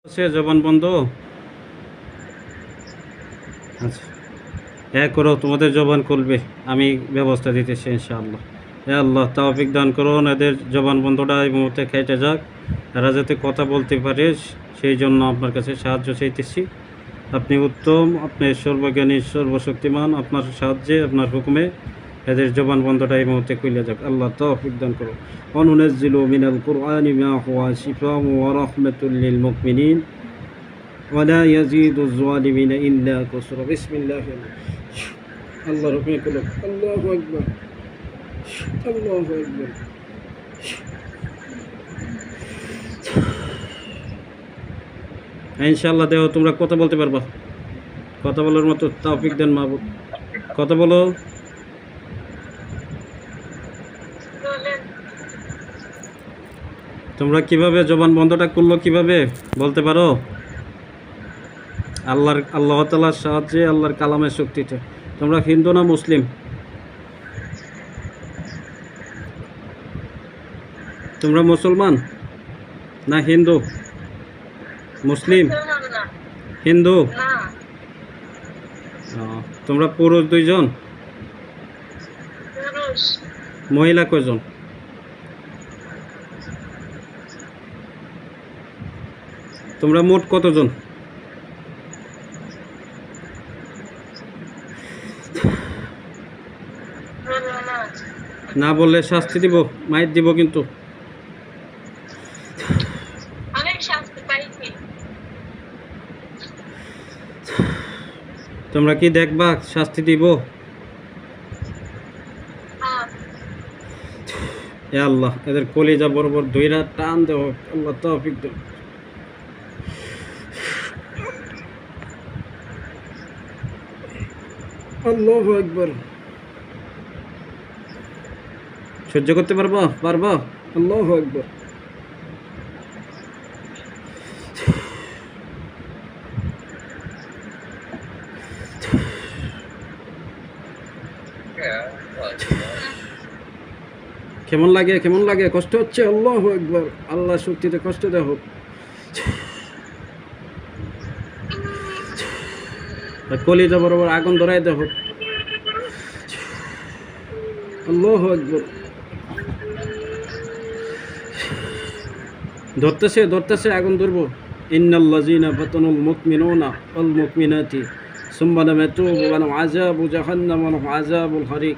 আছে জবান বন্ধ। আচ্ছা, করো, তোমাদের জবান খুলবে, আমি ব্যবস্থা দিতেছি ইনশাআল্লাহ। আল্লাহ তৌফিক দান করুন, এদের জবান বন্ধটা এই মুহূর্তে কেটে যাক, এরা যাতে কথা বলতে পারে সেই জন্য আপনার কাছে সাহায্য চাইতেছি। আপনি উত্তম, আপনি সর্বজ্ঞানী সর্বশক্তিমান, আপনার সাহায্যে আপনার হুকুমে এদের জবান বন্ধটা এই মুহূর্তে খুলে যাক। আল্লাহ তৌফিক দান করুন। অনুনাজ্জিলু মিনাল কুরআনি মা হুয়া শিফাউ ওয়া রাহমাতুল লিল মুমিনিন ওয়া লা ইয়াজিদুজ যালিমিনা ইল্লা কুসরা। বিসমিল্লাহির আল্লাহর হুকুমে করুন। আল্লাহু আকবার, আল্লাহু আকবার। ইনশাআল্লাহ দেহ তোমরা কথা বলতে পারবা, কথা বলার মতো তৌফিক দেন মাহবুব। কথা বলো। তোমরা কিভাবে জবান বন্ধটা করলো, কিভাবে বলতে পারো? আল্লাহ তাআলার সাহায্যে, আল্লাহর কালামের শক্তিতে। তোমরা হিন্দু না মুসলিম? তোমরা মুসলমান না হিন্দু? মুসলিম, হিন্দু। তোমরা পুরুষ দুইজন, মহিলা কয়জন? তোমরা মোট কতজন? না বললে শাস্তি দিব, মাইর দিব কিন্তু। তোমরা কি দেখবা শাস্তি দিব? এ আল্লাহ, এদের কলিজা বরাবর দুইরা টান দেও, আল্লাহ তৌফিক দাও। আল্লাহু আকবার। সহ্য করতে পারবা? পারবা? আল্লাহু আকবার। কেমন লাগে, কেমন লাগে? কষ্ট হচ্ছে? আল্লাহু আকবার। আল্লাহ শক্তিতে কষ্ট দেওয়া হোক। কলিজা বরাবর আগুন ধরাই দেওয়া হোক। আল্লাহু আকবার। ধরতেছে, ধরতেছে, আগুন ধরবো। ইন্নাল্লাযীনা ফাতানুল মুমিনুনা ওয়াল মুমিনাতি সুম্মা লাম ইয়াতুবু ফালাহুম আযাবু জাহান্নাম ওয়া লাহুম আযাবুল হারিক।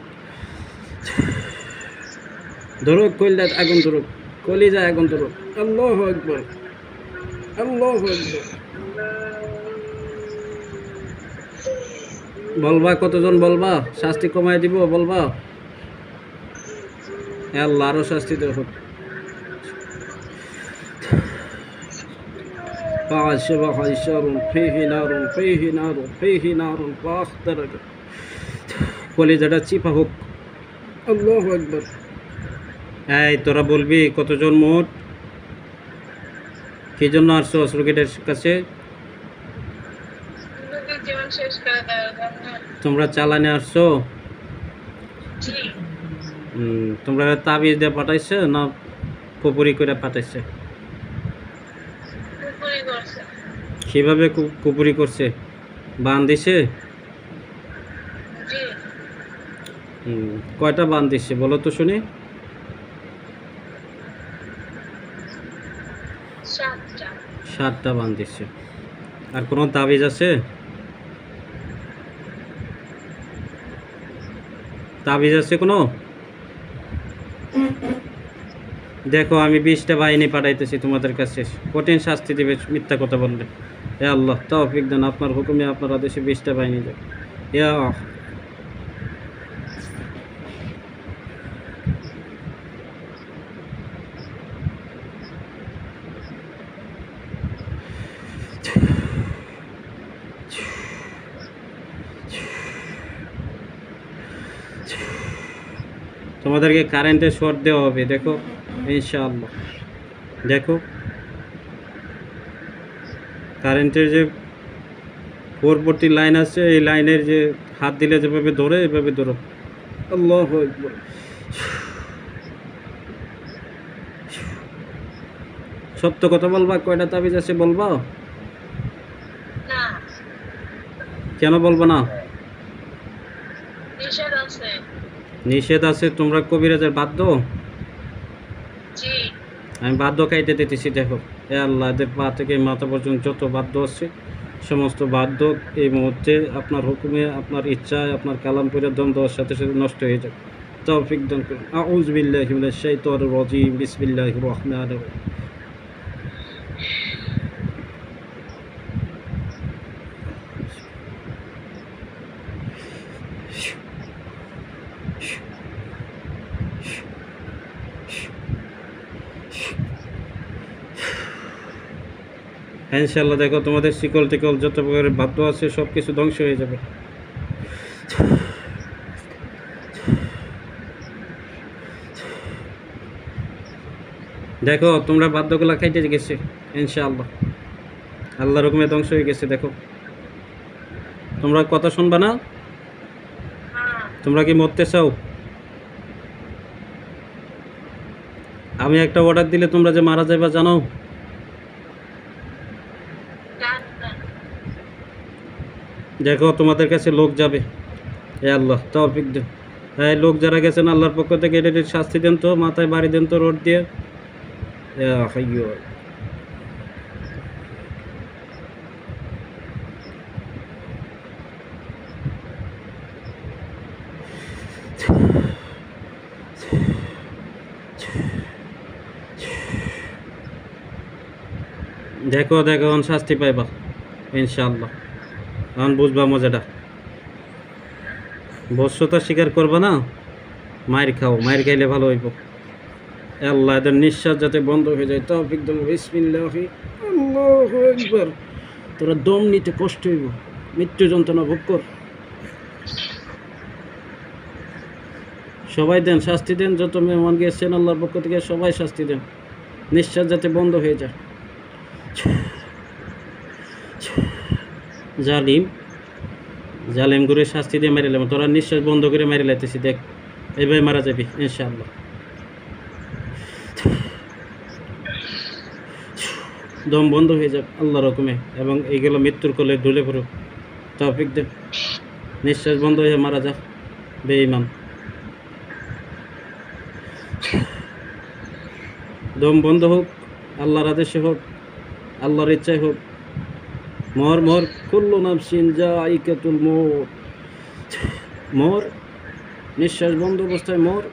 ধরুক কলিজায় আগুন, ধরুক কলিজায় আগুন, ধরুক। আল্লাহু আকবার, আল্লাহু আকবার। বলবা কতজন? বলবা শাস্তি কমাই দিব, বলবা। আল্লাহ আরো শাস্তি দেব। কলিজাটা চিপা হোক। আল্লাহু আকবার। এই তোরা বলবি কতজন মোট? কি জন্য আসছো অস্ত্র গেটের কাছে? তোমরা চালানে আসছো? তোমরা তাবিজ দিয়ে পাঠাইছে না কুপুরি করে পাঠাইছে? কিভাবে কুপুরি করছে? বান দিছে? কয়টা বান দিছে বলো তো শুনি? 7টা বান দিছে। আর কোনো তাবিজ আছে? তাবিজ আছে কোনো? দেখো, আমি 20টা বাহিনী পাঠাইতেছি তোমাদের কাছে, কঠিন শাস্তি দিবে মিথ্যা কথা বললে। এ আল্লাহ তৌফিক দেন, আপনার হুকুমে আপনার আদেশে 20টা বাহিনী যাবে। ইয়া তোমাদেরকে কারেন্টের শর্ট দেওয়া হবে, দেখো ইনশাআল্লাহ। দেখো কারেন্টের যে পরবর্তী লাইন আছে, এই লাইনের যে হাত দিলে যেভাবে ধরে, এভাবে ধরো। আল্লাহু আকবার। সত্য কথা বলবা, কয়টা তাবিজ আছে বলবা? না, কেন বলবো না? নিষেধ আছে। নিষেধ আছে? তোমরা কবিরাজের বাধ্য? জি। আমি বাধ্য খাইতে দিতেছি। দেখো, এ আল্লাহ, এদের পা থেকে মাথা পর্যন্ত যত বাধ্য আছে সমস্ত বাধ্য এই মুহূর্তে আপনার হুকুমে, আপনার ইচ্ছায়, আপনার কালাম পড়ে দম দেওয়ার সাথে সাথে নষ্ট হয়ে যাবে। তৌফিক দান করুন। আউযু বিল্লাহি মিনাশ শাইতানির রাজিম। বিসমিল্লাহির রহমানির রহিম। ইনশাআল্লাহ দেখো, তোমাদের শিকল টিকল যত প্রকারের বাধ্য আছে সব কিছু ধ্বংস হয়ে যাবে। দেখো, তোমরা বাধ্যগুলা খাইতে গেছে ইনশাআল্লাহ, আল্লাহর হুকুমে ধ্বংস হয়ে গেছে। দেখো, তোমরা কথা শুনবা না? হ্যাঁ। তোমরা কি মরতে চাও? আমি একটা অর্ডার দিলে তোমরা যে মারা যাইবা জানো? জানি। দেখো, তোমাদের কাছে লোক যাবে। এ আল্লাহ, তৌফিক দেন। হ্যাঁ, লোক যারা গেছেন আল্লাহর পক্ষ থেকে এটার শাস্তি দেন তো, মাথায় বাড়ি দেন তো রোড দিয়ে। ইয়া হাইয়্যু। দেখো দেখো, এখন শাস্তি পাইবা ইনশাআল্লাহ। এখন বুঝবা মজাটা। বশ্যতা স্বীকার করবা না, মায়ের খাও, মায়ের খাইলে ভালো হইব। আল্লাহ, এদের নিঃশ্বাস যাতে বন্ধ হয়ে যায়। তৌফিক দান। বিসমিল্লাহি আল্লাহু আকবার। তোরা দম নিতে কষ্ট হইব, মৃত্যু যন্ত্রণা ভোগ কর। সবাই দেন, শাস্তি দেন। যত মেহমান গিয়েছেন আল্লাহর পক্ষ থেকে সবাই শাস্তি দেন, নিঃশ্বাস যাতে বন্ধ হয়ে যায়। জালিম, জালিম করে শাস্তি দিয়ে মারিলাম। তোরা নিঃশ্বাস বন্ধ করে মারি লাইতেছি। দেখ, এইভাবে মারা যাবি ইনশাআল্লাহ। দম বন্ধ হয়ে যাক আল্লাহর হুকুমে, এবং এইগুলো মৃত্যুর কোলে ঢুলে পড়ুক। তৌফিক দেন। নিঃশ্বাস বন্ধ হয়ে মারা যাক বেঈমান। দম বন্ধ হোক, আল্লাহর আদেশে হোক, আল্লাহর ইচ্ছায় হোক। মর মর, কুল্লু নাফসিন যায়িকাতুল মউত। মর, নিঃশ্বাস বন্ধ অবস্থায় মর।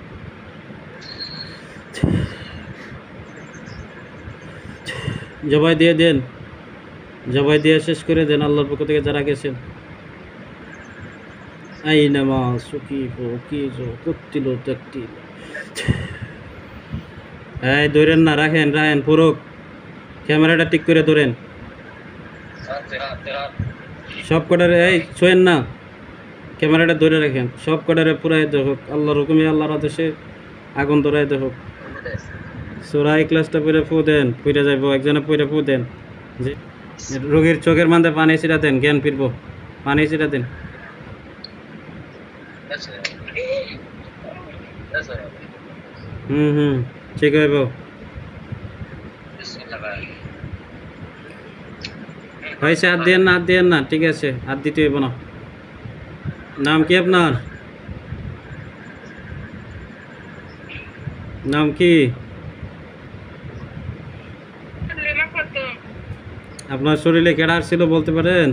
জবাই দিয়ে দেন, জবাই দিয়ে শেষ করে দেন আল্লাহর পক্ষ থেকে যারা গেছেন। আইনামা সুকিফু কিজু কুত্তিলু তাকতিল। এই ধরেন না, রাখেন রাখেন পুরো। ক্যামেরাটা ঠিক করে ধরেন সব কটারে। এই ছোয়েন না, ক্যামেরাটা ধরে রাখেন। সব কটারে পুরাই হোক আল্লাহর হুকুমে, আল্লাহর আদেশে আগুন ধরাই হোক। সূরা ইখলাসটা পড়ে ফু দেন, পড়ে যাইব। একজনে পড়ে ফু দেন। যে রোগীর চোখের মাঝে পানি ছিটা দেন, জ্ঞান ফিরব। পানি ছিটা দেন। হুম, ঠিক হইব। হয়েছে, হাত দিয়েন না, হাত দিয়েন না। ঠিক আছে, হাত দিতে হইব না। নাম কি আপনার? নাম কি আপনার? শরীরে কেডা ছিল বলতে পারেন?